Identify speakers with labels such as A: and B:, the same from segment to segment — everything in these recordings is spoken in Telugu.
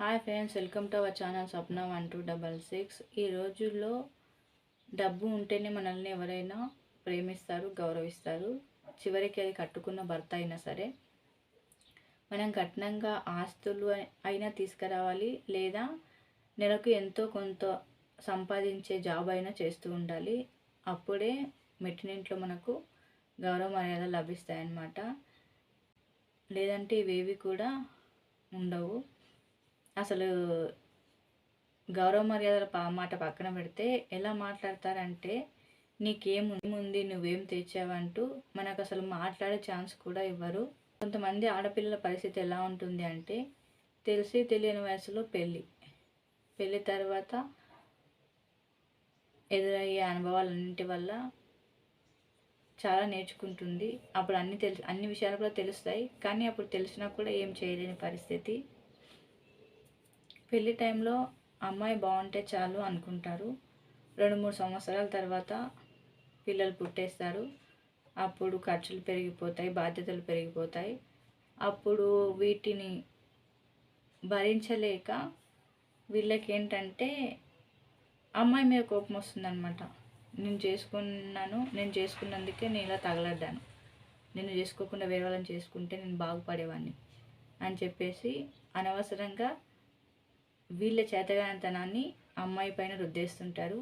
A: Hi friends, welcome to our channel Swapna 1266. ఈ రోజుల్లో డబ్బు ఉంటేనే మనల్ని ఎవరైనా ప్రేమిస్తారు, గౌరవిస్తారు. చివరికి అది కట్టుకున్న భర్త అయినా సరే. మనం కట్నంగా ఆస్తులు అయినా తీసుకురావాలి, లేదా నెలకు ఎంతో కొంత సంపాదించే జాబ్ అయినా చేస్తూ ఉండాలి. అప్పుడే మెట్టినింట్లో మనకు గౌరవ మర్యాదలు లభిస్తాయన్నమాట. లేదంటే ఇవేవి కూడా ఉండవు. అసలు గౌరవ మర్యాదల మాట పక్కన పెడితే ఎలా మాట్లాడతారంటే, నీకేముంది, నువ్వేం తెచ్చావంటూ మనకు అసలు మాట్లాడే ఛాన్స్ కూడా ఇవ్వరు. కొంతమంది ఆడపిల్లల పరిస్థితి ఎలా ఉంటుంది అంటే, తెలిసి తెలియని వయసులో పెళ్ళి తర్వాత ఎదురయ్యే అనుభవాలన్నింటి వల్ల చాలా నేర్చుకుంటుంది. అప్పుడు అన్ని విషయాలు కూడా తెలుస్తాయి, కానీ అప్పుడు తెలిసినా కూడా ఏం చేయలేని పరిస్థితి. పెళ్లి టైంలో అమ్మాయి బాగుంటే చాలు అనుకుంటారు. 2-3 సంవత్సరాల తర్వాత పిల్లలు పుట్టేస్తారు. అప్పుడు ఖర్చులు పెరిగిపోతాయి, బాధ్యతలు పెరిగిపోతాయి. అప్పుడు వీటిని భరించలేక వీళ్ళకి ఏంటంటే అమ్మాయి మీద కోపం వస్తుందన్నమాట. నేను చేసుకున్నందుకే నేను ఇలా తగలడ్డాను, నేను చేసుకోకుండా వేరే వాళ్ళని చేసుకుంటే నేను బాగుపడేవాడిని అని చెప్పేసి అనవసరంగా వీళ్ళ చేతగానితనాన్ని అమ్మాయి పైన రుద్దేస్తుంటారు.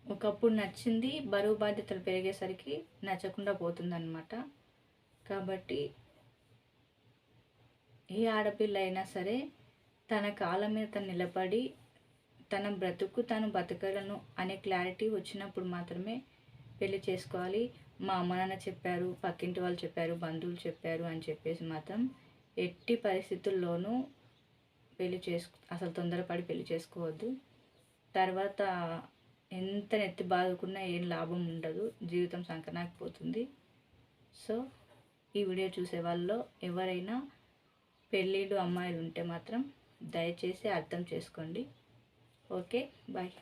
A: ఒకప్పుడు నచ్చింది బరువు బాధ్యతలు పెరిగేసరికి నచ్చకుండా పోతుందన్నమాట. కాబట్టి ఏ ఆడపిల్ల అయినా సరే తన కాళ్ళ మీద తను నిలబడి తన బ్రతుకు తను బతకలను అనే క్లారిటీ వచ్చినప్పుడు మాత్రమే పెళ్లి చేసుకోవాలి. మా అమ్మ నాన్న చెప్పారు, పక్కింటి వాళ్ళు చెప్పారు, బంధువులు చెప్పారు అని చెప్పేసి మాత్రం ఎట్టి పరిస్థితుల్లోనూ అసలు తొందరపడి పెళ్లి చేసుకోవద్దు. తర్వాత ఎంత నెత్తి బాదుకున్నా ఏం లాభం ఉండదు, జీవితం సంకనాకపోతుంది. సో ఈ వీడియో చూసే వాళ్ళలో ఎవరైనా పెళ్ళిళ్ళు అమ్మాయిలు ఉంటే మాత్రం దయచేసి అర్థం చేసుకోండి. Okay, bye.